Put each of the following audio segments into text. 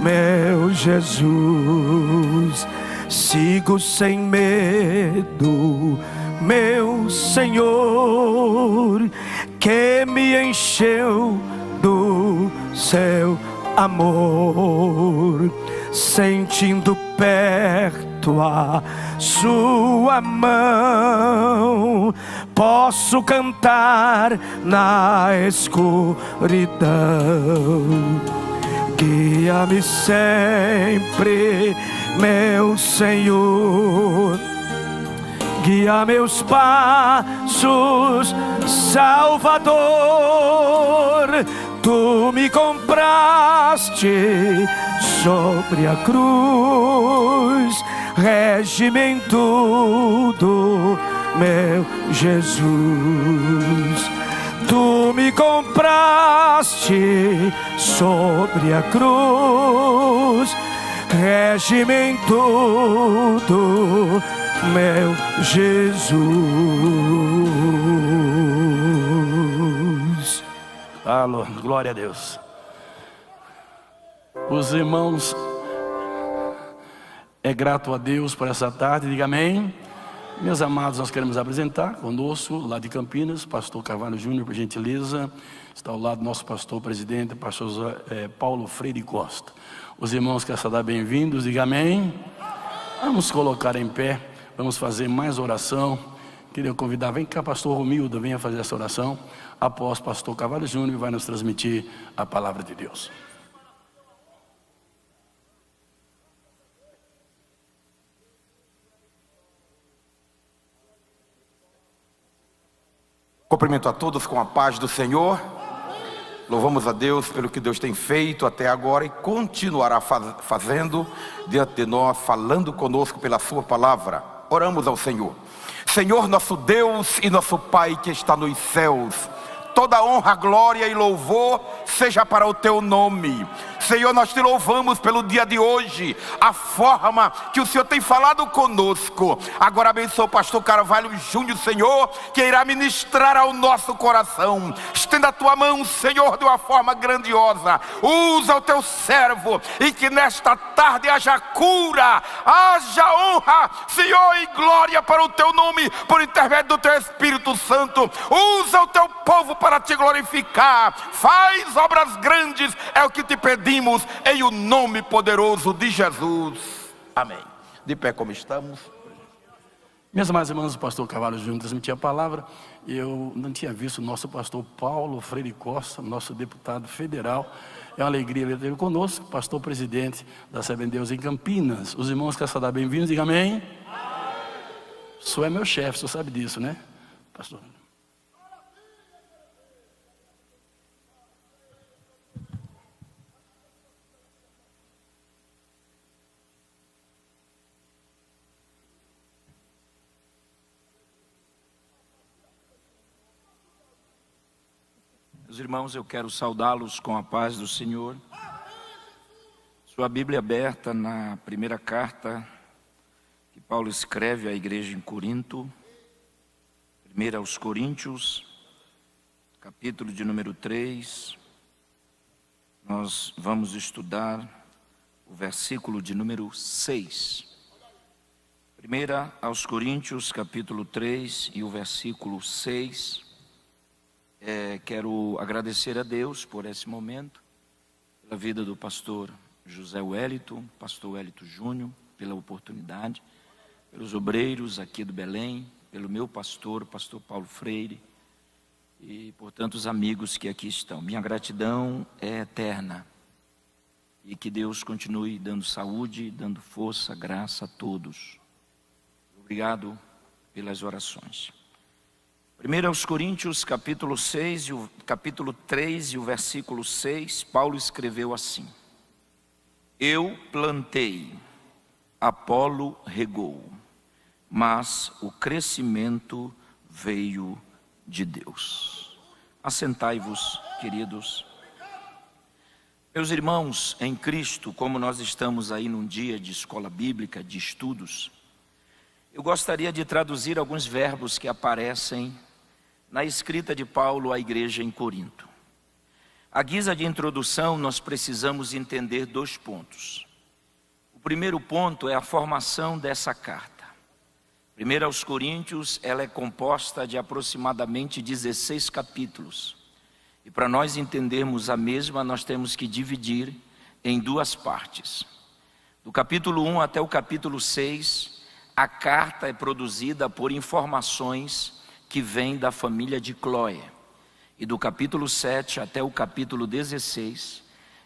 meu Jesus. Sigo sem medo, meu Senhor, que me encheu do seu amor, sentindo perto a sua mão, posso cantar na escuridão. Guia-me sempre, meu Senhor, guia meus passos, Salvador. Tu me compraste sobre a cruz, rege-me em tudo, meu Jesus. Tu me compraste sobre a cruz, rege-me em tudo, meu Jesus. Alô, glória a Deus. Os irmãos, é grato a Deus por essa tarde, diga amém. Meus amados, nós queremos apresentar conosco, lá de Campinas, pastor Carvalho Júnior, por gentileza. Está ao lado do nosso pastor presidente, pastor Paulo Freire Costa. Os irmãos querem saudar bem-vindos, diga amém. Vamos colocar em pé, vamos fazer mais oração. Queria convidar, vem cá, pastor Romildo, venha fazer essa oração. Após pastor Carvalho Júnior vai nos transmitir a palavra de Deus. Cumprimento a todos com a paz do Senhor. Louvamos a Deus pelo que Deus tem feito até agora e continuará fazendo diante de nós, falando conosco pela sua palavra. Oramos ao Senhor. Senhor, nosso Deus e nosso Pai que está nos céus, toda honra, glória e louvor seja para o teu nome. Senhor, nós te louvamos pelo dia de hoje, a forma que o Senhor tem falado conosco. Agora abençoa o pastor Carvalho Júnior, Senhor, que irá ministrar ao nosso coração. Estenda a tua mão, Senhor, de uma forma grandiosa. Usa o teu servo e que nesta tarde haja cura, haja honra, Senhor, e glória para o teu nome, por intermédio do teu Espírito Santo. Usa o teu povo para te glorificar. Faz obras grandes, é o que te pedimos, em o nome poderoso de Jesus. Amém. De pé como estamos. Meus amados irmãos, o pastor Carvalho Júnior transmitia a palavra. Eu não tinha visto o nosso pastor Paulo Freire Costa, nosso deputado federal. É uma alegria ver ele conosco, pastor presidente da Assembleia de Deus em Campinas. Os irmãos querem saudar bem-vindos, digam amém. O senhor é meu chefe, o senhor sabe disso, né, pastor? Meus irmãos, eu quero saudá-los com a paz do Senhor. Sua Bíblia aberta na primeira carta que Paulo escreve à igreja em Corinto, 1 aos Coríntios, capítulo de número 3. Nós vamos estudar o versículo de número 6. 1 aos Coríntios, capítulo 3 e o versículo 6. Quero agradecer a Deus por esse momento, pela vida do pastor José Wellington, pastor Wellington Júnior, pela oportunidade, pelos obreiros aqui do Belém, pelo meu pastor, pastor Paulo Freire, e por tantos amigos que aqui estão. Minha gratidão é eterna, e que Deus continue dando saúde, dando força, graça a todos. Obrigado pelas orações. 1 aos Coríntios, capítulo 6, capítulo 3 e o versículo 6, Paulo escreveu assim: Eu plantei, Apolo regou, mas o crescimento veio de Deus. Assentai-vos, queridos. Meus irmãos em Cristo, como nós estamos aí num dia de escola bíblica, de estudos, eu gostaria de traduzir alguns verbos que aparecem na escrita de Paulo à igreja em Corinto. À guisa de introdução, nós precisamos entender 2 pontos. O primeiro ponto é a formação dessa carta. 1 aos Coríntios, ela é composta de aproximadamente 16 capítulos. E para nós entendermos a mesma, nós temos que dividir em 2 partes. Do capítulo 1 até o capítulo 6, a carta é produzida por informações que vêm da família de Cloé. E do capítulo 7 até o capítulo 16,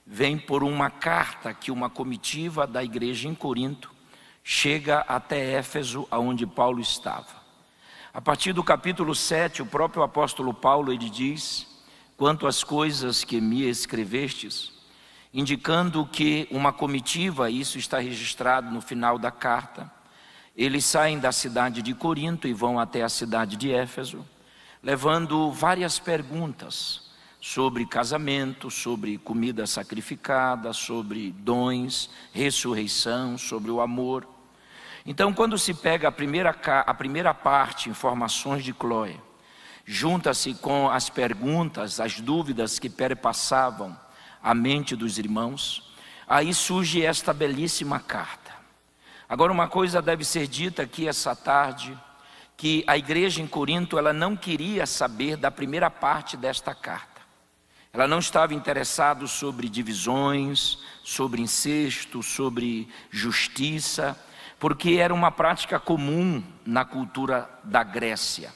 vem por uma carta que uma comitiva da igreja em Corinto chega até Éfeso, aonde Paulo estava. A partir do capítulo 7, o próprio apóstolo Paulo, ele diz: quanto às coisas que me escrevestes, indicando que uma comitiva, isso está registrado no final da carta, eles saem da cidade de Corinto e vão até a cidade de Éfeso, levando várias perguntas sobre casamento, sobre comida sacrificada, sobre dons, ressurreição, sobre o amor. Então, quando se pega a primeira parte, informações de Cloé, junta-se com as perguntas, as dúvidas que perpassavam a mente dos irmãos, aí surge esta belíssima carta. Agora, uma coisa deve ser dita aqui essa tarde, que a igreja em Corinto, ela não queria saber da primeira parte desta carta. Ela não estava interessada sobre divisões, sobre incesto, sobre justiça, porque era uma prática comum na cultura da Grécia.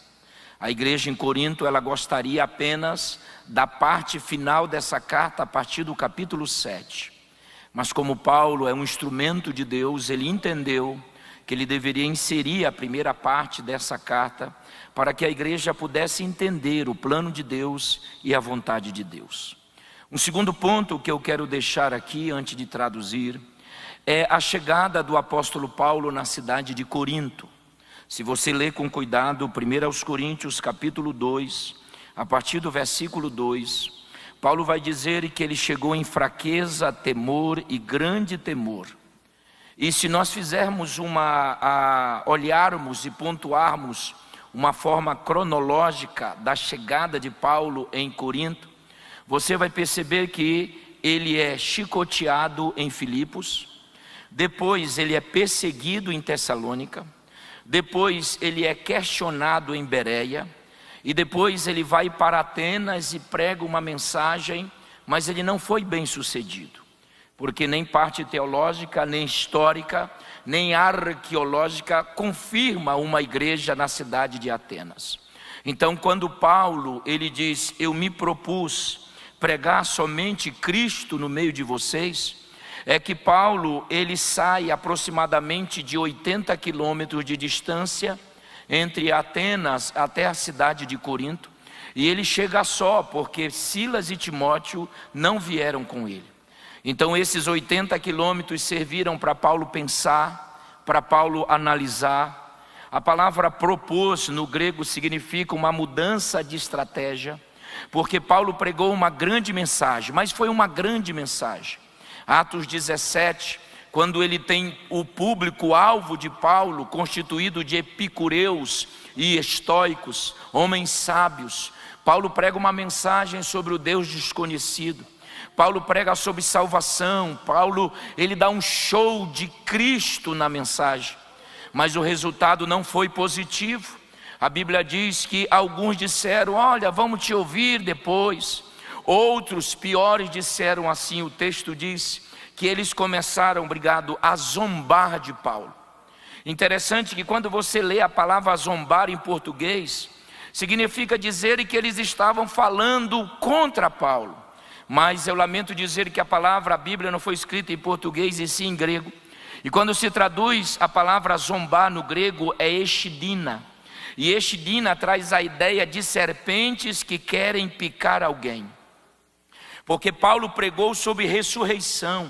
A igreja em Corinto, ela gostaria apenas da parte final dessa carta, a partir do capítulo 7. Mas como Paulo é um instrumento de Deus, ele entendeu que ele deveria inserir a primeira parte dessa carta para que a igreja pudesse entender o plano de Deus e a vontade de Deus. Um segundo ponto que eu quero deixar aqui antes de traduzir é a chegada do apóstolo Paulo na cidade de Corinto. Se você ler com cuidado 1 aos Coríntios capítulo 2, a partir do versículo 2, Paulo vai dizer que ele chegou em fraqueza, temor e grande temor. E se nós fizermos olharmos e pontuarmos uma forma cronológica da chegada de Paulo em Corinto, você vai perceber que ele é chicoteado em Filipos, depois ele é perseguido em Tessalônica, depois ele é questionado em Bereia, e depois ele vai para Atenas e prega uma mensagem, mas ele não foi bem sucedido, porque nem parte teológica, nem histórica, nem arqueológica confirma uma igreja na cidade de Atenas. Então, quando Paulo, ele diz: eu me propus pregar somente Cristo no meio de vocês, é que Paulo, ele sai aproximadamente de 80 quilômetros de distância entre Atenas até a cidade de Corinto, e ele chega só, porque Silas e Timóteo não vieram com ele. Então esses 80 quilômetros serviram para Paulo pensar, para Paulo analisar. A palavra propôs no grego significa uma mudança de estratégia, porque Paulo pregou uma grande mensagem, mas foi uma grande mensagem. Atos 17, quando ele tem o público-alvo de Paulo constituído de epicureus e estoicos, homens sábios, Paulo prega uma mensagem sobre o Deus desconhecido. Paulo prega sobre salvação. Paulo, ele dá um show de Cristo na mensagem, mas o resultado não foi positivo. A Bíblia diz que alguns disseram: olha, vamos te ouvir depois. Outros, piores, disseram assim, o texto diz que eles começaram, a zombar de Paulo. Interessante que quando você lê a palavra zombar em português, significa dizer que eles estavam falando contra Paulo. Mas eu lamento dizer que a Bíblia não foi escrita em português e sim em grego. E quando se traduz a palavra zombar no grego é exidina. E exidina traz a ideia de serpentes que querem picar alguém. Porque Paulo pregou sobre ressurreição,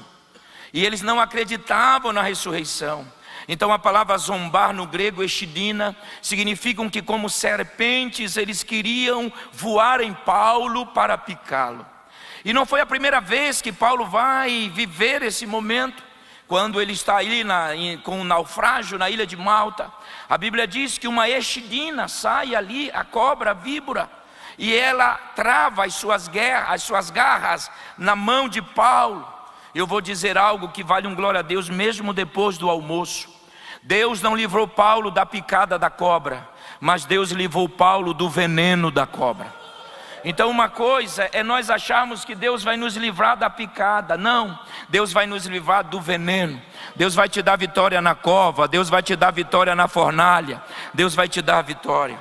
e eles não acreditavam na ressurreição. Então a palavra zombar no grego, exidina, significam que como serpentes eles queriam voar em Paulo para picá-lo. E não foi a primeira vez que Paulo vai viver esse momento. Quando ele está ali com um naufrágio na ilha de Malta, a Bíblia diz que uma exidina sai ali, a cobra, a víbora, e ela trava as suas garras na mão de Paulo. Eu vou dizer algo que vale um glória a Deus mesmo depois do almoço. Deus não livrou Paulo da picada da cobra, mas Deus livrou Paulo do veneno da cobra. Então uma coisa é nós acharmos que Deus vai nos livrar da picada. Não, Deus vai nos livrar do veneno. Deus vai te dar vitória na cova, Deus vai te dar vitória na fornalha, Deus vai te dar vitória.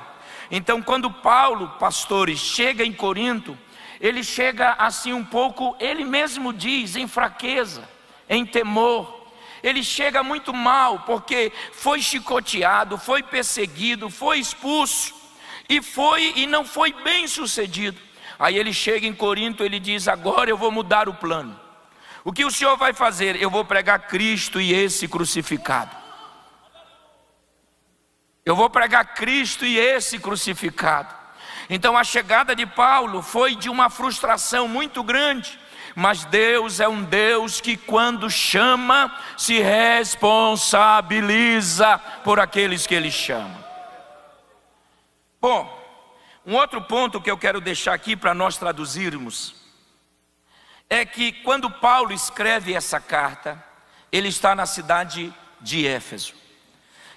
Então quando Paulo, pastores, chega em Corinto, ele chega assim um pouco, ele mesmo diz, em fraqueza, em temor. Ele chega muito mal, porque foi chicoteado, foi perseguido, foi expulso, e não foi bem sucedido. Aí ele chega em Corinto, ele diz: agora eu vou mudar o plano. O que o Senhor vai fazer? Eu vou pregar Cristo e esse crucificado. Eu vou pregar Cristo e esse crucificado. Então a chegada de Paulo foi de uma frustração muito grande. Mas Deus é um Deus que quando chama, se responsabiliza por aqueles que Ele chama. Bom, um outro ponto que eu quero deixar aqui para nós traduzirmos é que quando Paulo escreve essa carta, ele está na cidade de Éfeso.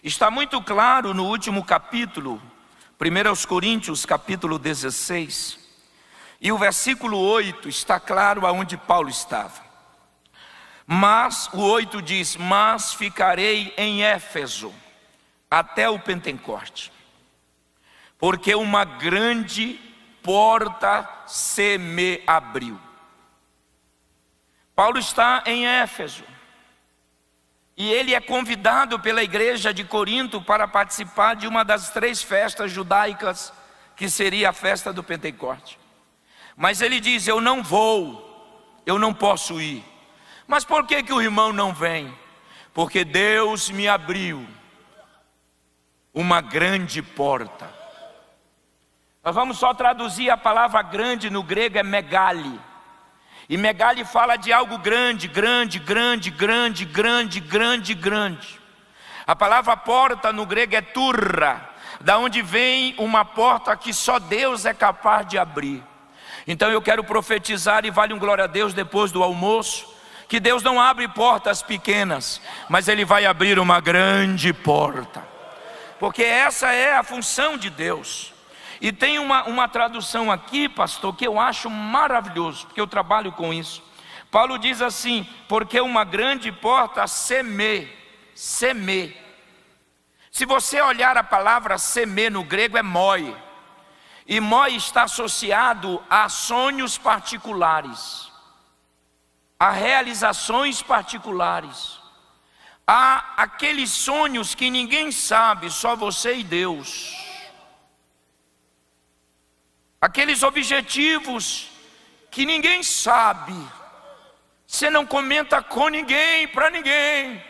Está muito claro no último capítulo, 1 Coríntios capítulo 16, e o versículo 8 está claro aonde Paulo estava. Mas o 8 diz: mas ficarei em Éfeso até o Pentecoste, porque uma grande porta se me abriu. Paulo está em Éfeso, e ele é convidado pela igreja de Corinto para participar de uma das 3 festas judaicas, que seria a festa do Pentecoste. Mas ele diz: eu não vou, eu não posso ir. Mas por que o irmão não vem? Porque Deus me abriu uma grande porta. Nós vamos só traduzir a palavra grande no grego, é megali. E megali fala de algo grande, grande, grande, grande, grande, grande, grande. A palavra porta no grego é turra, da onde vem uma porta que só Deus é capaz de abrir. Então eu quero profetizar, e vale um glória a Deus depois do almoço, que Deus não abre portas pequenas, mas Ele vai abrir uma grande porta. Porque essa é a função de Deus. E tem uma tradução aqui, pastor, que eu acho maravilhoso, porque eu trabalho com isso. Paulo diz assim: porque uma grande porta seme. Se você olhar a palavra seme no grego é moi. E moi está associado a sonhos particulares, a realizações particulares, a aqueles sonhos que ninguém sabe, só você e Deus. Aqueles objetivos que ninguém sabe, você não comenta com ninguém, para ninguém.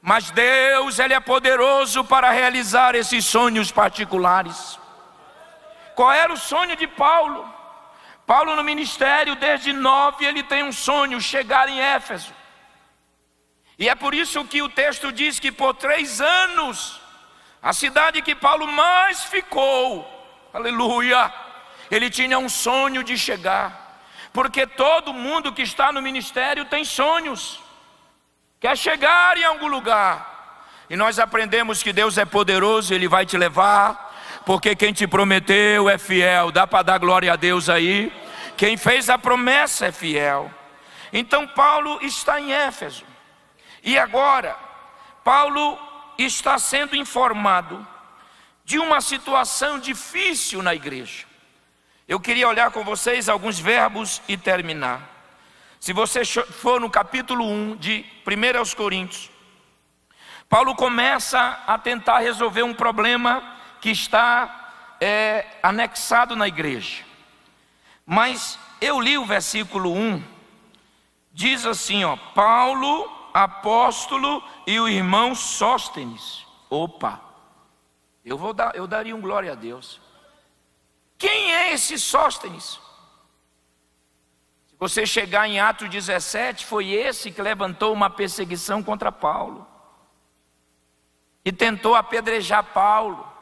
Mas Deus, Ele é poderoso para realizar esses sonhos particulares. Qual era o sonho de Paulo? Paulo no ministério, desde 9, ele tem um sonho: chegar em Éfeso. E é por isso que o texto diz que por 3 anos, a cidade que Paulo mais ficou, aleluia, ele tinha um sonho de chegar. Porque todo mundo que está no ministério tem sonhos, quer chegar em algum lugar. E nós aprendemos que Deus é poderoso, Ele vai te levar, porque quem te prometeu é fiel. Dá para dar glória a Deus aí? Quem fez a promessa é fiel. Então Paulo está em Éfeso, e agora Paulo está sendo informado de uma situação difícil na igreja. Eu queria olhar com vocês alguns verbos e terminar. Se você for no capítulo 1 de 1 Coríntios, Paulo começa a tentar resolver um problema que está anexado na igreja. Mas eu li o versículo 1, diz assim, Paulo, apóstolo, e o irmão Sóstenes. Opa, eu daria um glória a Deus. Quem é esse Sóstenes? Se você chegar em Atos 17, foi esse que levantou uma perseguição contra Paulo e tentou apedrejar Paulo.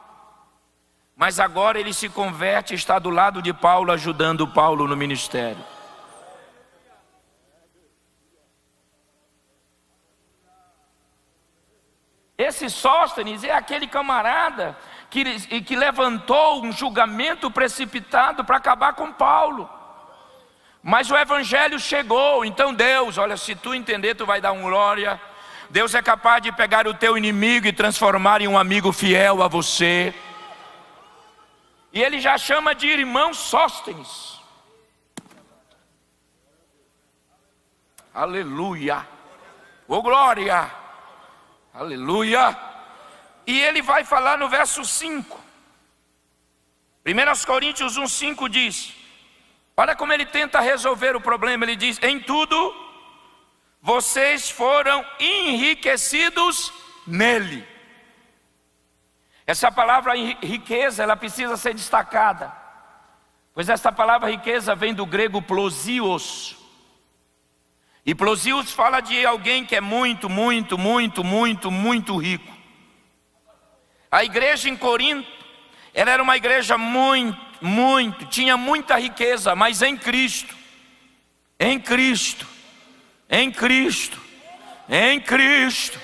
mas agora ele se converte e está do lado de Paulo, ajudando Paulo no ministério. Esse Sóstenes é aquele camarada que levantou um julgamento precipitado para acabar com Paulo. Mas o evangelho chegou, então Deus, olha, se tu entender, tu vai dar um glória. Deus é capaz de pegar o teu inimigo e transformar em um amigo fiel a você. E ele já chama de irmão Sóstenes. Aleluia. Oh glória. Aleluia. E ele vai falar no verso 5. 1 Coríntios 1:5 diz, olha como ele tenta resolver o problema. Ele diz, em tudo vocês foram enriquecidos nele. Essa palavra riqueza, ela precisa ser destacada, pois essa palavra riqueza vem do grego plosios. E plosios fala de alguém que é muito, muito, muito, muito, muito rico. A igreja em Corinto, ela era uma igreja tinha muita riqueza, mas em Cristo, em Cristo, em Cristo, em Cristo.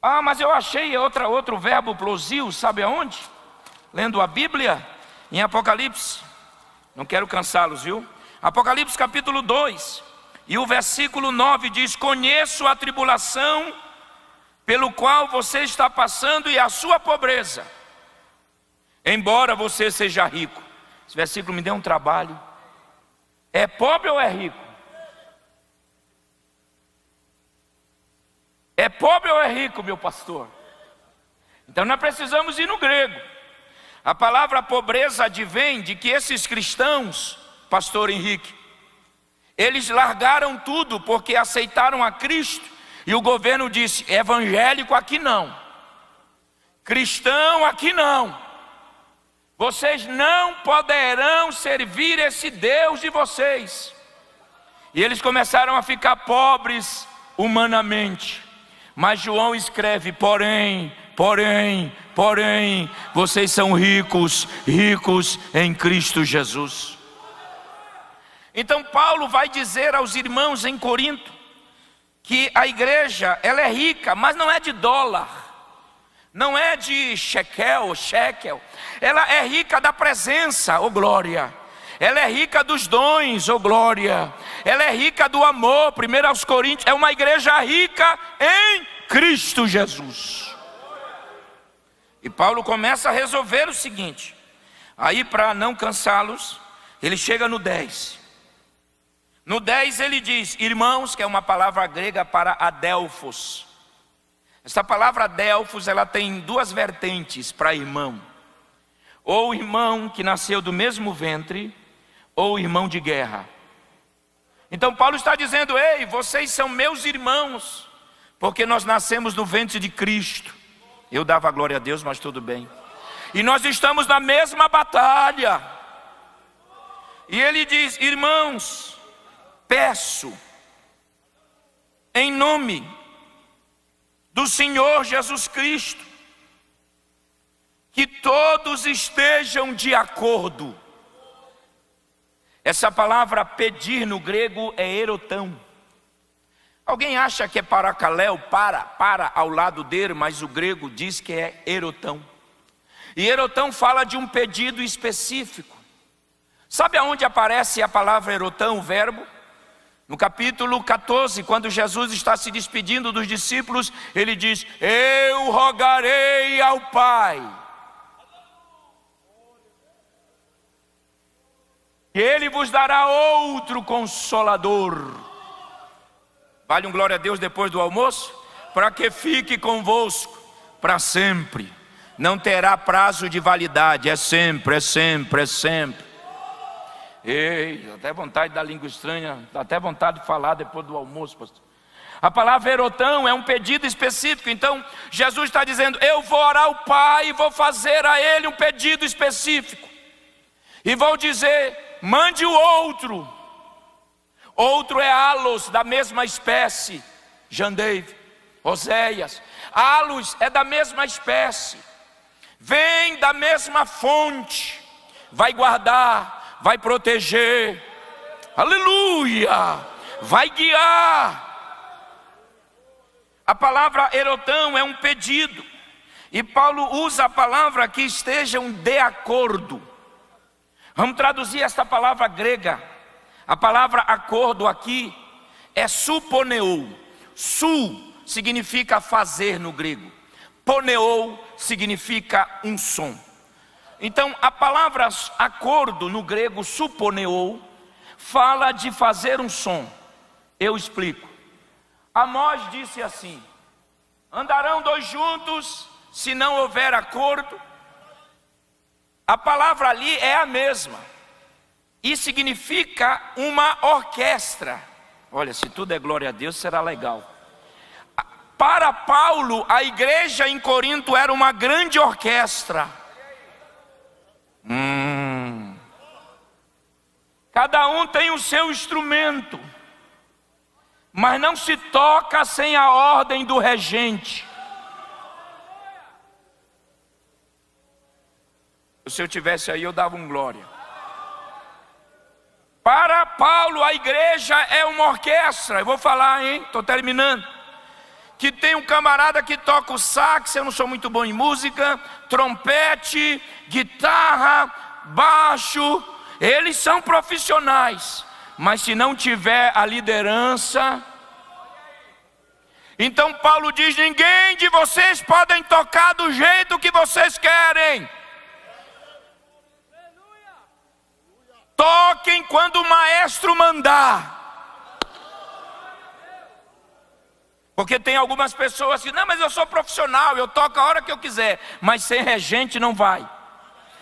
Ah, mas eu achei outro verbo plosio, sabe aonde? Lendo a Bíblia, em Apocalipse. Não quero cansá-los, viu? Apocalipse capítulo 2, e o versículo 9 diz, conheço a tribulação pelo qual você está passando e a sua pobreza, embora você seja rico. Esse versículo me deu um trabalho. É pobre ou é rico? É pobre ou é rico, meu pastor? Então nós precisamos ir no grego. A palavra pobreza advém de que esses cristãos, pastor Henrique, eles largaram tudo porque aceitaram a Cristo. E o governo disse, evangélico aqui não, cristão aqui não. Vocês não poderão servir esse Deus de vocês. E eles começaram a ficar pobres humanamente. Mas João escreve, porém, vocês são ricos em Cristo Jesus. Então Paulo vai dizer aos irmãos em Corinto que a igreja, ela é rica, mas não é de dólar, não é de shekel, ela é rica da presença, oh glória. Ela é rica dos dons, oh glória. Ela é rica do amor. 1 Coríntios é uma igreja rica em Cristo Jesus. E Paulo começa a resolver o seguinte. Aí, para não cansá-los, ele chega no 10. No 10 ele diz, irmãos, que é uma palavra grega para adelphos. Essa palavra adelphos, ela tem duas vertentes para irmão. Ou irmão que nasceu do mesmo ventre, ou irmão de guerra. Então Paulo está dizendo, ei, vocês são meus irmãos, porque nós nascemos no ventre de Cristo. Eu dava glória a Deus, mas tudo bem. E nós estamos na mesma batalha. E ele diz, irmãos, peço, em nome do Senhor Jesus Cristo, que todos estejam de acordo. Essa palavra pedir no grego é erotão. Alguém acha que é paracaléu, para ao lado dele, mas o grego diz que é erotão. E erotão fala de um pedido específico. Sabe aonde aparece a palavra erotão, o verbo? No capítulo 14, quando Jesus está se despedindo dos discípulos, ele diz, eu rogarei ao Pai, e Ele vos dará outro Consolador. Vale um glória a Deus depois do almoço? Para que fique convosco para sempre. Não terá prazo de validade, é sempre, é sempre, é sempre. Ei, dá até vontade da língua estranha, dá até vontade de falar depois do almoço, pastor. A palavra erotão é um pedido específico. Então Jesus está dizendo, eu vou orar ao Pai e vou fazer a Ele um pedido específico. E vou dizer, mande o outro. Outro é halos, da mesma espécie, Jandeive, Oséias. Halos é da mesma espécie, vem da mesma fonte, vai guardar, vai proteger, aleluia, vai guiar. A palavra erotão é um pedido, e Paulo usa a palavra que estejam de acordo. Vamos traduzir esta palavra grega. A palavra acordo aqui é suponeou. Su significa fazer no grego, poneou significa um som. Então a palavra acordo no grego, suponeou, fala de fazer um som. Eu explico. Amós disse assim: andarão dois juntos se não houver acordo? A palavra ali é a mesma e significa uma orquestra. Olha, se tudo é glória a Deus, será legal. Para Paulo, a igreja em Corinto era uma grande orquestra. Cada um tem o seu instrumento, mas não se toca sem a ordem do regente. Se eu tivesse aí, eu dava um glória. Para Paulo, a igreja é uma orquestra. Eu vou falar, hein? Estou terminando. Que tem um camarada que toca o sax, eu não sou muito bom em música, trompete, guitarra, baixo. Eles são profissionais, mas se não tiver a liderança... Então Paulo diz: ninguém de vocês podem tocar do jeito que vocês querem. Toquem quando o maestro mandar. Porque tem algumas pessoas que, não, mas eu sou profissional, eu toco a hora que eu quiser. Mas sem regente não vai.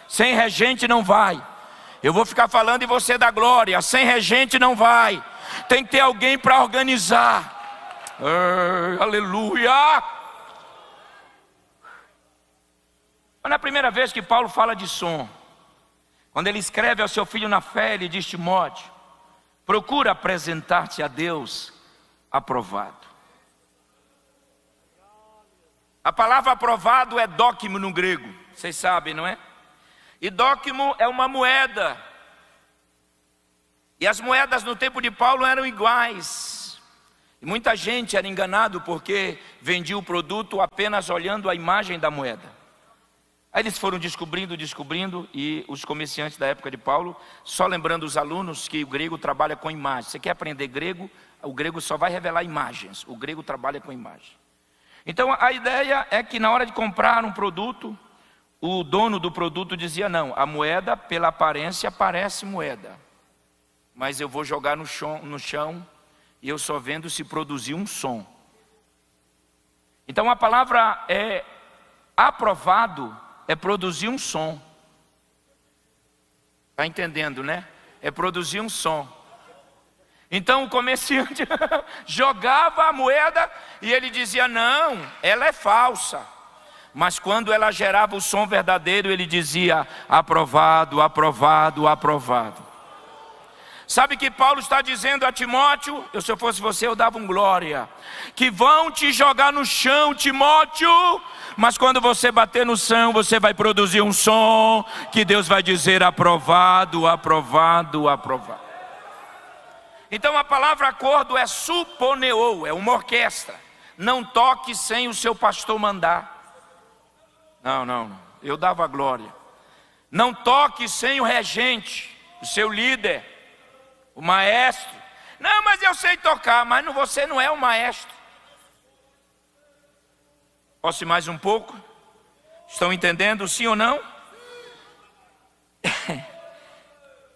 Sem regente não vai. Eu vou ficar falando e você dá glória. Sem regente não vai. Tem que ter alguém para organizar. Aleluia. Mas na primeira vez que Paulo fala de som, quando ele escreve ao seu filho na fé, ele diz: Timóteo, procura apresentar-te a Deus aprovado. A palavra aprovado é dóquimo no grego, vocês sabem, não é? E dóquimo é uma moeda. E as moedas no tempo de Paulo eram iguais. E muita gente era enganado porque vendia o produto apenas olhando a imagem da moeda. Aí eles foram descobrindo, e os comerciantes da época de Paulo, só lembrando os alunos que o grego trabalha com imagens. Você quer aprender grego? O grego só vai revelar imagens. O grego trabalha com imagem. Então a ideia é que na hora de comprar um produto, o dono do produto dizia: não, a moeda pela aparência parece moeda, mas eu vou jogar no chão e eu só vendo se produzir um som. Então a palavra é aprovado, é produzir um som. Está entendendo, né? É produzir um som. Então o comerciante jogava a moeda e ele dizia: não, ela é falsa. Mas quando ela gerava o som verdadeiro, ele dizia: aprovado, aprovado, aprovado. Sabe que Paulo está dizendo a Timóteo? Se eu fosse você, eu dava um glória. Que vão te jogar no chão, Timóteo, mas quando você bater no chão, você vai produzir um som que Deus vai dizer: aprovado, aprovado, aprovado. Então a palavra acordo é suponeou, é uma orquestra. Não toque sem o seu pastor mandar. Não, eu dava glória. Não toque sem o regente, o seu líder, o maestro. Não, mas eu sei tocar, mas você não é o maestro. Posso ir mais um pouco? Estão entendendo, sim ou não?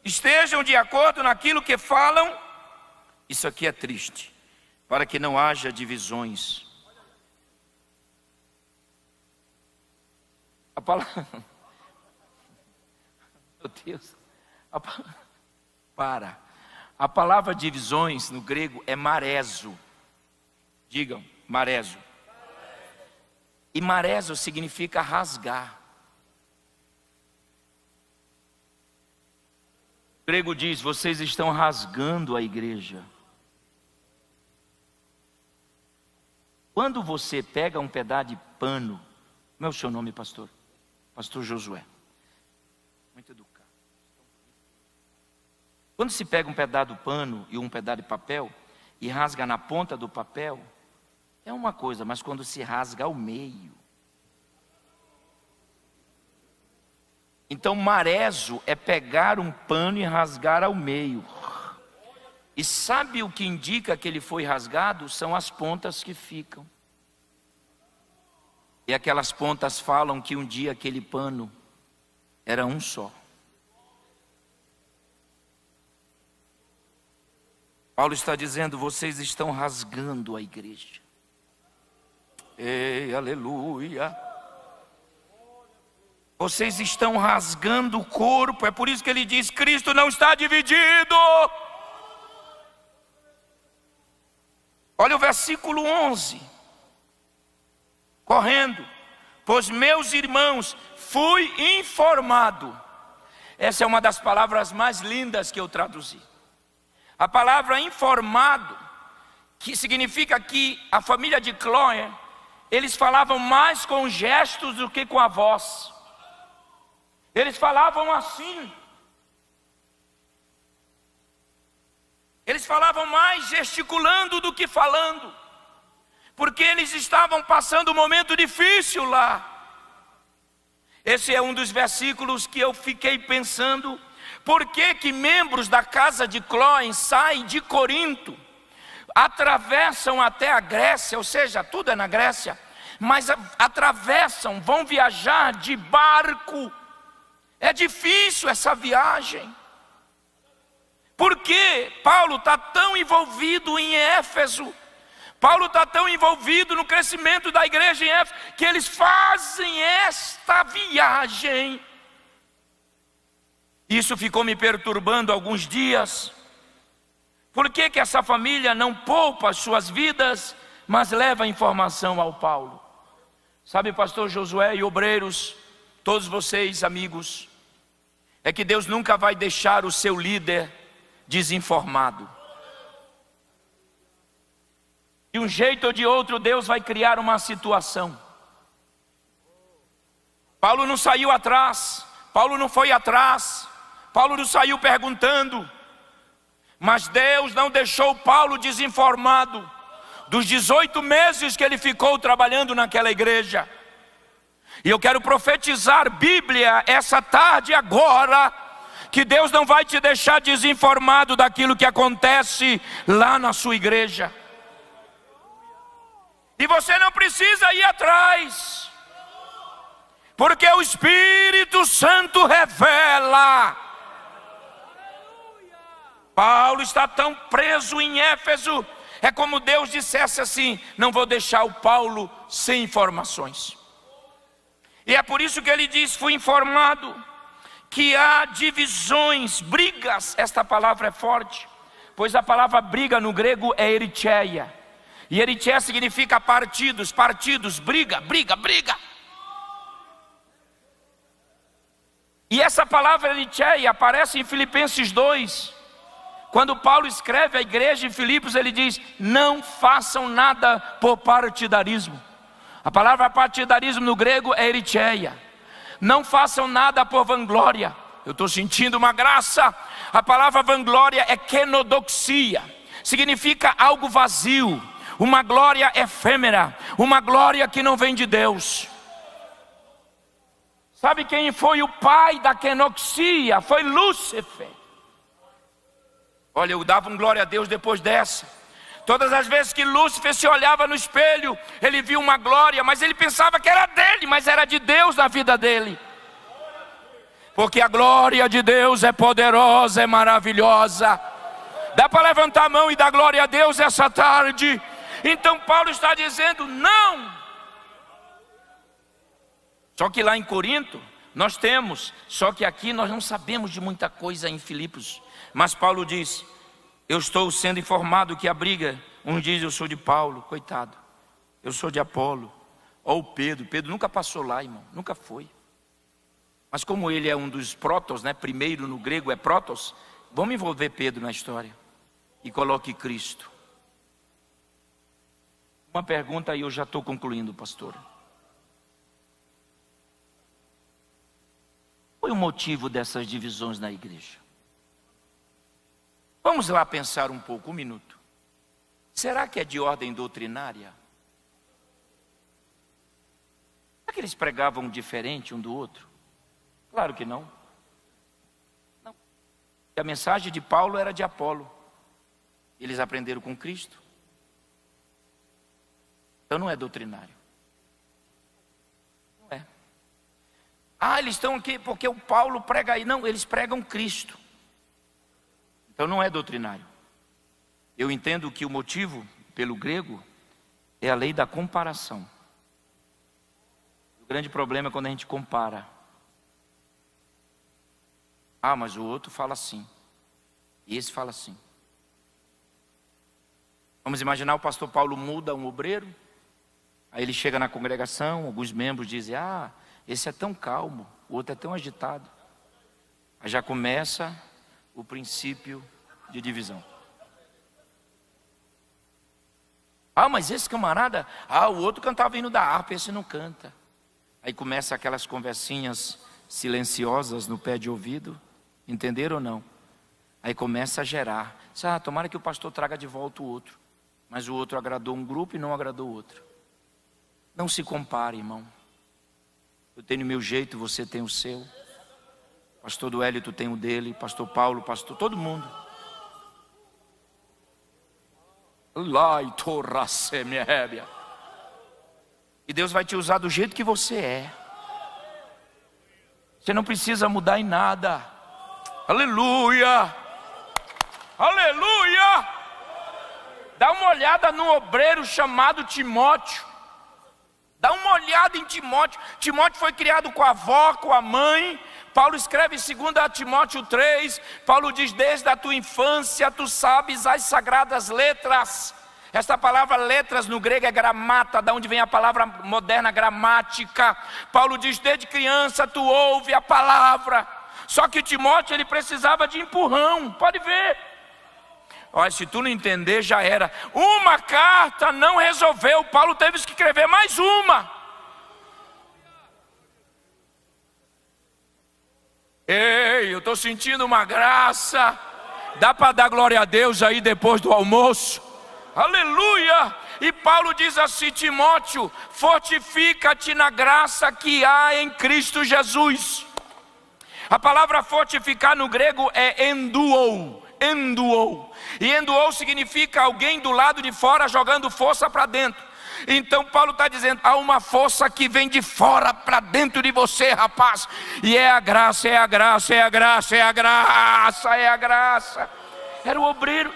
Estejam de acordo naquilo que falam. Isso aqui é triste, para que não haja divisões. A palavra... Meu Deus. A palavra divisões no grego é marezo. Digam, marezo. E marezo significa rasgar. O grego diz: vocês estão rasgando a igreja. Quando você pega um pedaço de pano, como é o seu nome, pastor? Pastor Josué. Muito educado. Quando se pega um pedaço do pano e um pedaço de papel e rasga na ponta do papel, é uma coisa, mas quando se rasga ao meio. Então, marezo é pegar um pano e rasgar ao meio. E sabe o que indica que ele foi rasgado? São as pontas que ficam. E aquelas pontas falam que um dia aquele pano era um só. Paulo está dizendo: vocês estão rasgando a igreja. Ei, aleluia. Vocês estão rasgando o corpo. É por isso que ele diz: Cristo não está dividido. Olha o versículo 11. Correndo. Pois, meus irmãos, fui informado. Essa é uma das palavras mais lindas que eu traduzi. A palavra informado, que significa que a família de Cloé, eles falavam mais com gestos do que com a voz. Eles falavam assim. Eles falavam mais gesticulando do que falando, porque eles estavam passando um momento difícil lá. Esse é um dos versículos que eu fiquei pensando. Por que que membros da casa de Cloé saem de Corinto, atravessam até a Grécia, ou seja, tudo é na Grécia, mas atravessam, vão viajar de barco? É difícil essa viagem. Por que Paulo está tão envolvido em Éfeso? Paulo está tão envolvido no crescimento da igreja em Éfeso, que eles fazem esta viagem. Isso ficou me perturbando alguns dias. Por que que essa família não poupa as suas vidas, mas leva a informação ao Paulo? Sabe, pastor Josué e obreiros, todos vocês amigos, é que Deus nunca vai deixar o seu líder desinformado. De um jeito ou de outro, Deus vai criar uma situação. Paulo não saiu atrás, Paulo não foi atrás, Paulo não saiu perguntando, mas Deus não deixou Paulo desinformado dos 18 meses que ele ficou trabalhando naquela igreja. E eu quero profetizar Bíblia essa tarde agora, que Deus não vai te deixar desinformado daquilo que acontece lá na sua igreja. E você não precisa ir atrás, porque o Espírito Santo revela. Paulo está tão preso em Éfeso, é como Deus dissesse assim: não vou deixar o Paulo sem informações. E é por isso que ele diz: fui informado que há divisões, brigas. Esta palavra é forte, pois a palavra briga no grego é ericheia. E ericheia significa partidos, briga. E essa palavra ericheia aparece em Filipenses 2. Quando Paulo escreve à igreja em Filipos, ele diz: não façam nada por partidarismo. A palavra partidarismo no grego é ericheia. Não façam nada por vanglória. Eu estou sentindo uma graça. A palavra vanglória é kenodoxia. Significa algo vazio, uma glória efêmera, uma glória que não vem de Deus. Sabe quem foi o pai da kenodoxia? Foi Lúcifer. Olha, eu dava um glória a Deus depois dessa. Todas as vezes que Lúcifer se olhava no espelho, ele via uma glória, mas ele pensava que era dele, mas era de Deus na vida dele. Porque a glória de Deus é poderosa, é maravilhosa. Dá para levantar a mão e dar glória a Deus essa tarde? Então Paulo está dizendo: não. Só que lá em Corinto nós temos, só que aqui nós não sabemos de muita coisa em Filipos. Mas Paulo diz: eu estou sendo informado que a briga, um diz eu sou de Paulo, coitado, eu sou de Apolo. Ou Pedro nunca passou lá, irmão, nunca foi. Mas como ele é um dos protos, né? Primeiro no grego é protos, vamos envolver Pedro na história e coloque Cristo. Uma pergunta e eu já estou concluindo, pastor. Qual foi o motivo dessas divisões na igreja? Vamos lá pensar um pouco, um minuto. Será que é de ordem doutrinária? Será que eles pregavam diferente um do outro? Claro que não. Não. A mensagem de Paulo era de Apolo. Eles aprenderam com Cristo. Então não é doutrinário. Não é. Eles estão aqui porque o Paulo prega aí. Não, eles pregam Cristo. Então não é doutrinário. Eu entendo que o motivo, pelo grego, é a lei da comparação. O grande problema é quando a gente compara. Mas o outro fala assim. E esse fala assim. Vamos imaginar o pastor Paulo muda um obreiro. Aí ele chega na congregação, alguns membros dizem, esse é tão calmo, o outro é tão agitado. Aí já começa o princípio de divisão. Mas esse camarada, o outro cantava hino da harpa, esse não canta. Aí começa aquelas conversinhas silenciosas no pé de ouvido, entenderam ou não? Aí começa a gerar, tomara que o pastor traga de volta o outro. Mas o outro agradou um grupo e não agradou o outro. Não se compare, irmão. Eu tenho o meu jeito, você tem o seu. Pastor do Hélito tem o dele, pastor Paulo, pastor, todo mundo. E Deus vai te usar do jeito que você é. Você não precisa mudar em nada. Aleluia! Aleluia! Dá uma olhada no obreiro chamado Timóteo. Dá uma olhada em Timóteo. Timóteo foi criado com a avó, com a mãe. Paulo escreve em 2 Timóteo 3. Paulo diz, desde a tua infância tu sabes as sagradas letras. Esta palavra letras no grego é gramata, da onde vem a palavra moderna gramática. Paulo diz, desde criança tu ouve a palavra. Só que Timóteo ele precisava de empurrão, pode ver. Olha, se tu não entender, já era. Uma carta não resolveu, Paulo teve que escrever mais uma. Ei, eu estou sentindo uma graça. Dá para dar glória a Deus aí depois do almoço? Aleluia! E Paulo diz assim, Timóteo, fortifica-te na graça que há em Cristo Jesus. A palavra fortificar no grego é enduou. Enduou. E enduou significa alguém do lado de fora jogando força para dentro. Então Paulo está dizendo, há uma força que vem de fora para dentro de você, rapaz. E é a graça, é a graça, é a graça, é a graça, é a graça. Era o obreiro.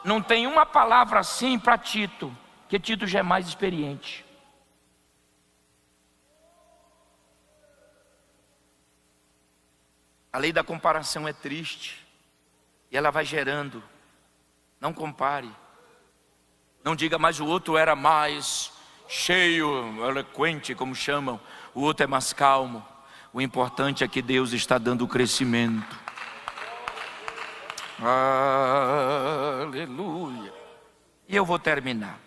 Não tem uma palavra assim para Tito, que Tito já é mais experiente. A lei da comparação é triste. E ela vai gerando. Não compare. Não diga, mas o outro era mais cheio, eloquente, como chamam. O outro é mais calmo. O importante é que Deus está dando crescimento. Aleluia. E eu vou terminar.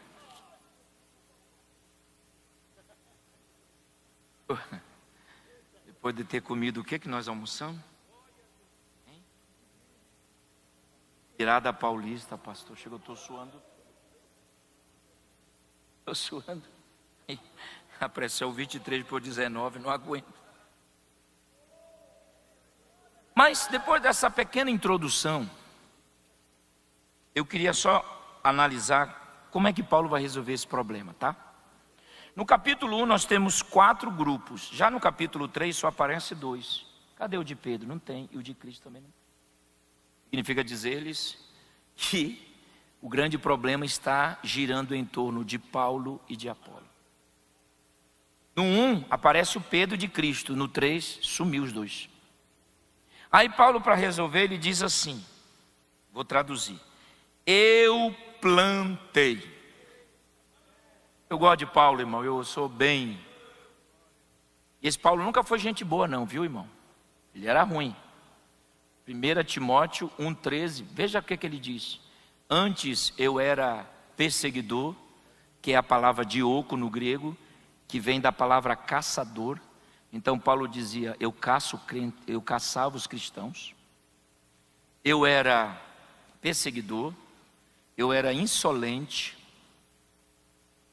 Depois de ter comido, o que nós almoçamos? Virada paulista, pastor. Chegou, estou suando. Estou suando. A pressão 23 por 19, não aguento. Mas depois dessa pequena introdução, eu queria só analisar como é que Paulo vai resolver esse problema, tá? No capítulo 1 nós temos 4 grupos. Já no capítulo 3 só aparece 2. Cadê o de Pedro? Não tem. E o de Cristo também não tem. Significa dizer-lhes que o grande problema está girando em torno de Paulo e de Apolo. No 1 aparece o Pedro de Cristo, no 3 sumiu os dois. Aí Paulo, para resolver, ele diz assim, vou traduzir: eu plantei. Eu gosto de Paulo, irmão, eu sou bem. E esse Paulo nunca foi gente boa não, viu, irmão? Ele era ruim. 1 Timóteo 1,13, veja o que ele diz. Antes eu era perseguidor, que é a palavra dioco no grego, que vem da palavra caçador. Então Paulo dizia: eu caçava os cristãos, eu era perseguidor, eu era insolente,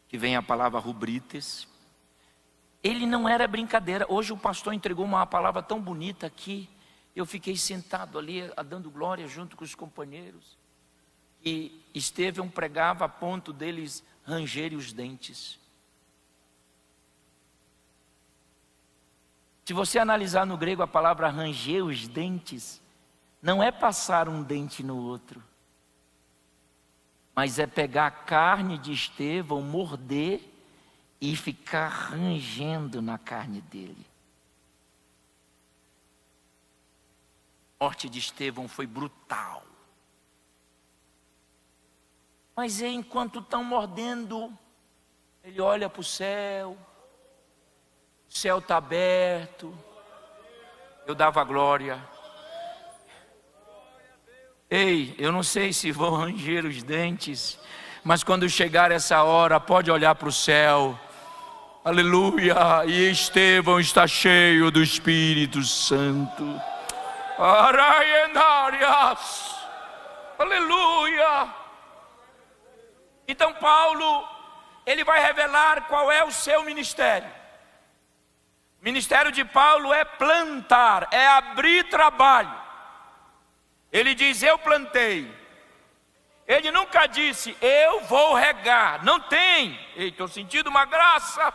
que vem a palavra rubrites. Ele não era brincadeira. Hoje o pastor entregou uma palavra tão bonita aqui, eu fiquei sentado ali, dando glória junto com os companheiros, e Estevão pregava a ponto deles rangerem os dentes. Se você analisar no grego a palavra ranger os dentes, não é passar um dente no outro, mas é pegar a carne de Estevão, morder e ficar rangendo na carne dele. A morte de Estevão foi brutal. Mas enquanto estão mordendo, ele olha para o céu está aberto, eu dava glória. Ei, eu não sei se vão ranger os dentes, mas quando chegar essa hora, pode olhar para o céu, aleluia, e Estevão está cheio do Espírito Santo, aleluia. Então Paulo, ele vai revelar qual é o seu ministério. O ministério de Paulo é plantar, é abrir trabalho. Ele diz: eu plantei. Ele nunca disse: eu vou regar. Não tem. Estou sentindo uma graça.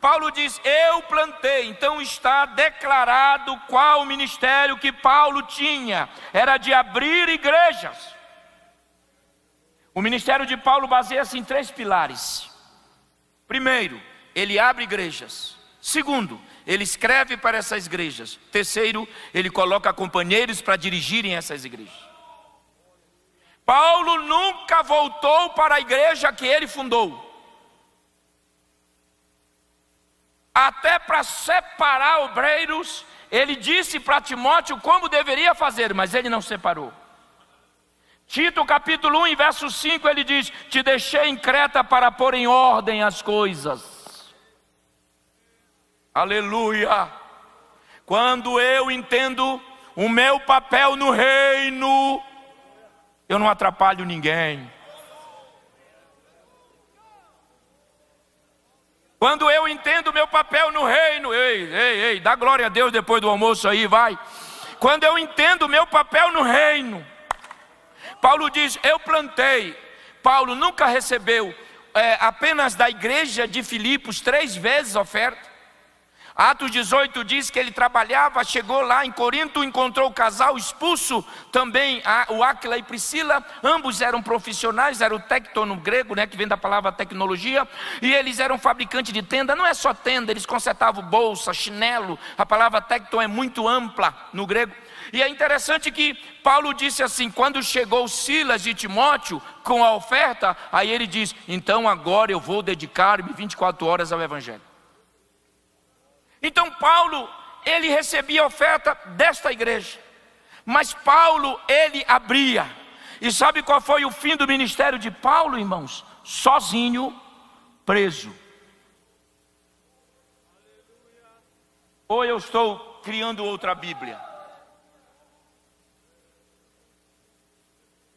Paulo diz: eu plantei. Então está declarado qual o ministério que Paulo tinha. Era de abrir igrejas. O ministério de Paulo baseia-se em 3 pilares. Primeiro, ele abre igrejas. Segundo, ele escreve para essas igrejas. Terceiro, ele coloca companheiros para dirigirem essas igrejas. Paulo nunca voltou para a igreja que ele fundou. Até para separar obreiros, ele disse para Timóteo como deveria fazer, mas ele não separou. Tito capítulo 1, verso 5, ele diz: te deixei em Creta para pôr em ordem as coisas. Aleluia. Quando eu entendo o meu papel no reino, eu não atrapalho ninguém. Quando eu entendo o meu papel no reino, ei, dá glória a Deus depois do almoço aí, vai. Quando eu entendo o meu papel no reino, Paulo diz: eu plantei. Paulo nunca recebeu apenas da igreja de Filipos 3 vezes oferta. Atos 18 diz que ele trabalhava, chegou lá em Corinto, encontrou o casal expulso, também o Áquila e Priscila, ambos eram profissionais, era o tecton no grego, né, que vem da palavra tecnologia, e eles eram fabricantes de tenda. Não é só tenda, eles consertavam bolsa, chinelo, a palavra tecton é muito ampla no grego. E é interessante que Paulo disse assim: quando chegou Silas e Timóteo com a oferta, aí ele diz: então agora eu vou dedicar-me 24 horas ao evangelho. Então Paulo, ele recebia a oferta desta igreja, mas Paulo, ele abria. E sabe qual foi o fim do ministério de Paulo, irmãos? Sozinho, preso. Ou eu estou criando outra Bíblia?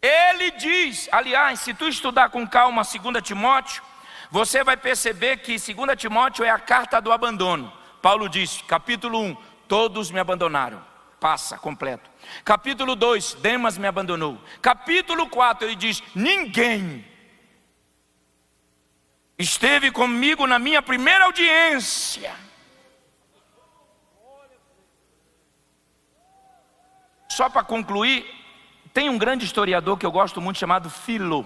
Ele diz, aliás, se tu estudar com calma 2 Timóteo, você vai perceber que 2 Timóteo é a carta do abandono. Paulo diz, capítulo 1, todos me abandonaram, passa, completo. Capítulo 2, Demas me abandonou. Capítulo 4, ele diz, ninguém esteve comigo na minha primeira audiência. Só para concluir, tem um grande historiador que eu gosto muito chamado Filo.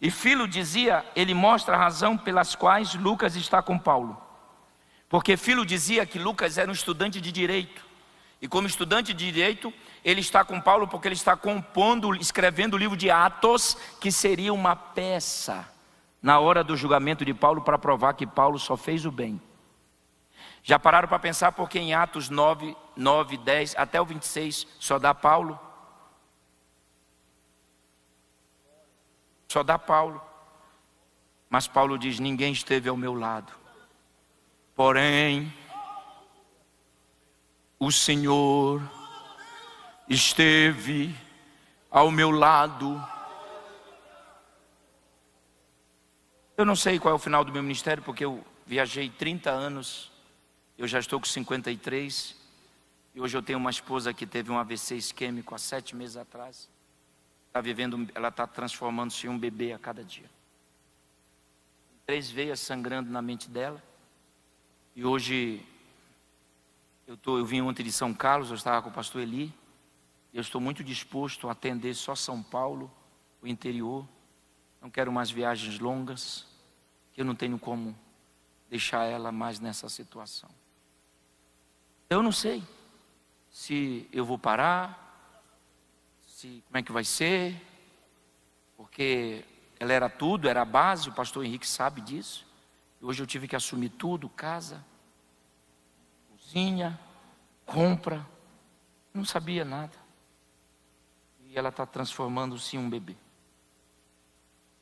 E Filo dizia, ele mostra a razão pelas quais Lucas está com Paulo. Porque Filo dizia que Lucas era um estudante de direito. E como estudante de direito, ele está com Paulo porque ele está escrevendo o livro de Atos, que seria uma peça na hora do julgamento de Paulo para provar que Paulo só fez o bem. Já pararam para pensar porque em Atos 9, 10 até o 26 só dá Paulo? Só dá Paulo. Mas Paulo diz: ninguém esteve ao meu lado, porém o Senhor esteve ao meu lado. Eu não sei qual é o final do meu ministério, porque eu viajei 30 anos, eu já estou com 53, e hoje eu tenho uma esposa que teve um AVC isquêmico há 7 meses atrás. Ela está transformando-se em um bebê a cada dia. 3 veias sangrando na mente dela. E hoje, eu vim ontem de São Carlos, eu estava com o pastor Eli. E eu estou muito disposto a atender só São Paulo, o interior. Não quero mais viagens longas, que eu não tenho como deixar ela mais nessa situação. Eu não sei se eu vou parar, como é que vai ser, porque ela era tudo, era a base, o pastor Henrique sabe disso. E hoje eu tive que assumir tudo, casa, cozinha, compra, não sabia nada. E ela está transformando-se em um bebê.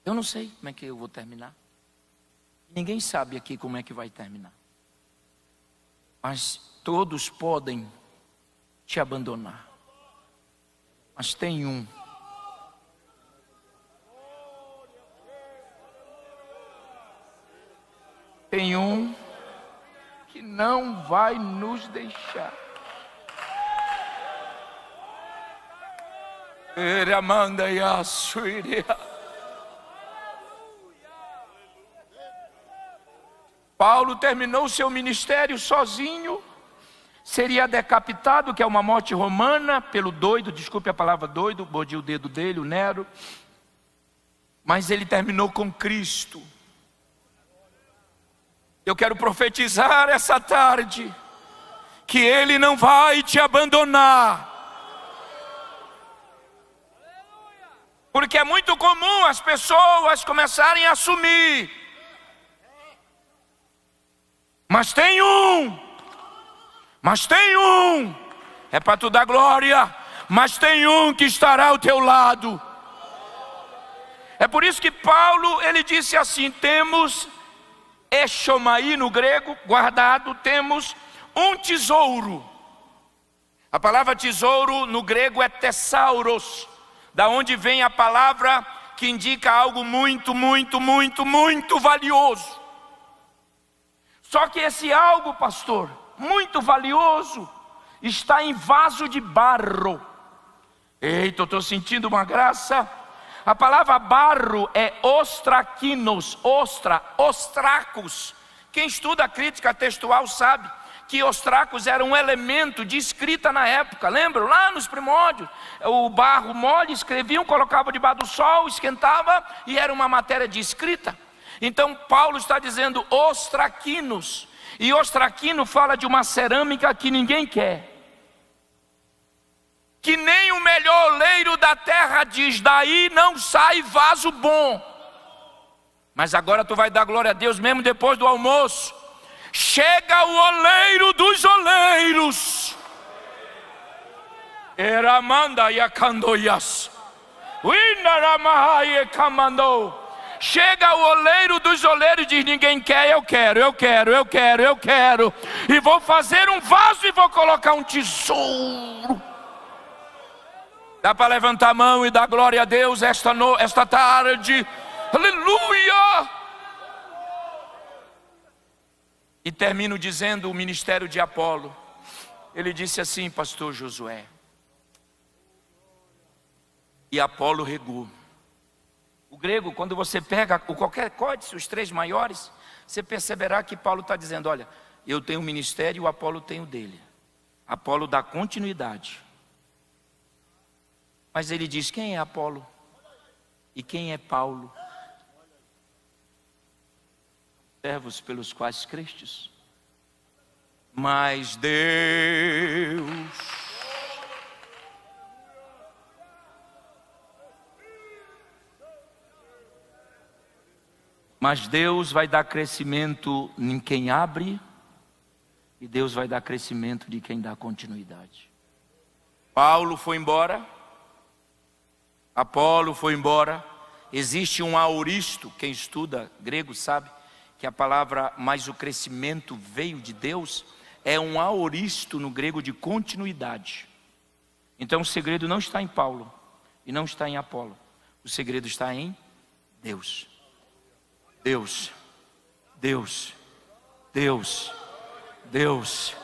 Eu não sei como é que eu vou terminar. Ninguém sabe aqui como é que vai terminar. Mas todos podem te abandonar. Mas tem um. Tem um que não vai nos deixar. Paulo terminou seu ministério sozinho. Seria decapitado, que é uma morte romana, pelo doido, desculpe a palavra doido, mordi o dedo dele, o Nero. Mas ele terminou com Cristo. Eu quero profetizar essa tarde que Ele não vai te abandonar. Porque é muito comum as pessoas começarem a assumir. Mas tem um, é para tu dar glória, mas tem um que estará ao teu lado. É por isso que Paulo, ele disse assim: temos echomai no grego, guardado, temos um tesouro. A palavra tesouro no grego é tesauros, da onde vem a palavra que indica algo muito, muito, muito, muito valioso. Só que esse algo, pastor, muito valioso, está em vaso de barro. Eita, eu estou sentindo uma graça. A palavra barro é ostraquinos, ostracos. Quem estuda a crítica textual sabe que ostracos era um elemento de escrita na época. Lembram? Lá nos primórdios, o barro mole, escreviam, colocavam debaixo do sol, esquentava e era uma matéria de escrita. Então Paulo está dizendo ostraquinos. E ostraquino fala de uma cerâmica que ninguém quer. Que nem o melhor oleiro da terra diz: daí não sai vaso bom. Mas agora tu vai dar glória a Deus mesmo depois do almoço. Chega o oleiro dos oleiros. Eramanda yakandoyas. Winaramahaye kamandou. Chega o oleiro dos oleiros e diz: ninguém quer, eu quero. E vou fazer um vaso e vou colocar um tesouro. Dá para levantar a mão e dar glória a Deus esta tarde. Aleluia! E termino dizendo o ministério de Apolo. Ele disse assim, pastor Josué: e Apolo regou. O grego, quando você pega qualquer códice, os 3 maiores, você perceberá que Paulo está dizendo: olha, eu tenho um ministério e o Apolo tem o dele. Apolo dá continuidade. Mas ele diz: quem é Apolo? E quem é Paulo? Servos pelos quais crestes. Mas Deus vai dar crescimento em quem abre, e Deus vai dar crescimento de quem dá continuidade. Paulo foi embora, Apolo foi embora, Existe um aoristo, quem estuda grego sabe que a palavra "mas o crescimento veio de Deus" é um aoristo no grego de continuidade. Então o segredo não está em Paulo e não está em Apolo. O segredo está em Deus. Deus, Deus, Deus, Deus.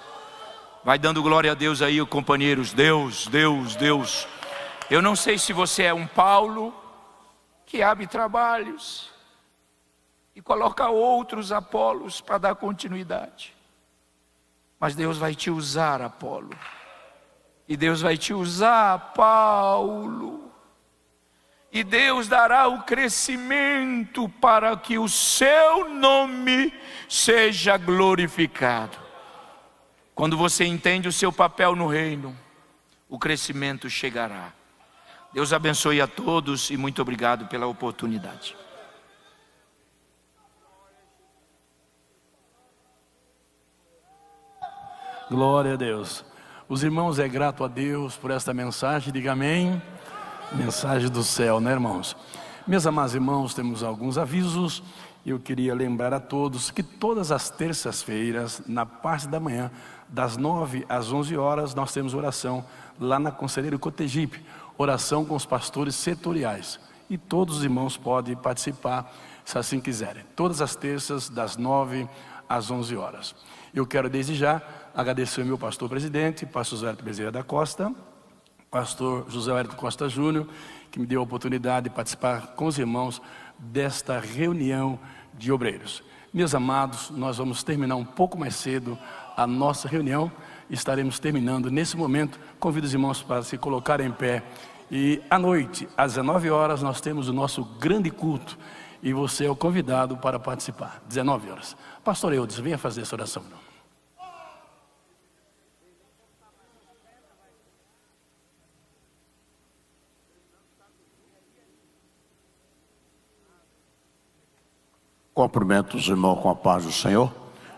Vai dando glória a Deus aí, companheiros. Deus, Deus, Deus. Eu não sei se você é um Paulo que abre trabalhos e coloca outros Apolos para dar continuidade. Mas Deus vai te usar, Apolo. E Deus vai te usar, Paulo. E Deus dará o crescimento para que o seu nome seja glorificado. Quando você entende o seu papel no reino, o crescimento chegará. Deus abençoe a todos e muito obrigado pela oportunidade. Glória a Deus. Os irmãos, é grato a Deus por esta mensagem, diga amém. Mensagem do céu, né, irmãos? Meus amados irmãos, temos alguns avisos. Eu queria lembrar a todos que todas as terças-feiras, na parte da manhã, das 9 às 11 horas, nós temos oração lá na Conselheiro Cotegipe, oração com os pastores setoriais. E todos os irmãos podem participar, se assim quiserem. Todas as terças, das 9 às 11 horas. Eu quero desde já agradecer ao meu pastor presidente, pastor José Wellington Bezerra da Costa, pastor José Wellington Costa Júnior, que me deu a oportunidade de participar com os irmãos desta reunião de obreiros. Meus amados, nós vamos terminar um pouco mais cedo a nossa reunião. Estaremos terminando nesse momento. Convido os irmãos para se colocarem em pé. E à noite, às 19 horas, nós temos o nosso grande culto. E você é o convidado para participar. 19 horas. Pastor Eudes, venha fazer essa oração. Cumprimento os irmãos com a paz do Senhor.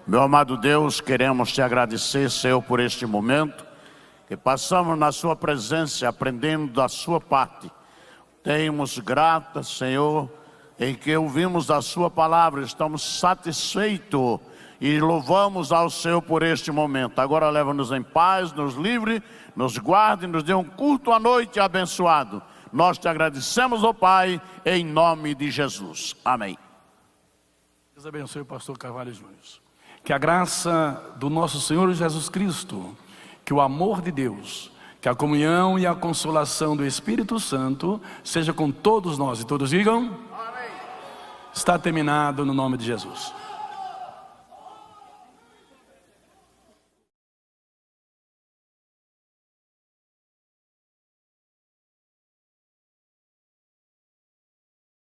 Meu amado Deus, queremos te agradecer, Senhor, por este momento que passamos na sua presença, aprendendo da sua parte. Temos grata, Senhor, em que ouvimos da sua palavra, estamos satisfeitos e louvamos ao Senhor por este momento. Agora leva-nos em paz, nos livre, nos guarde, nos dê um culto à noite abençoado. Nós te agradecemos, ó Pai, em nome de Jesus. Amém. Deus abençoe o pastor Carvalho Júnior. Que a graça do nosso Senhor Jesus Cristo, que o amor de Deus, que a comunhão e a consolação do Espírito Santo seja com todos nós. E todos digam: amém. Está terminado no nome de Jesus.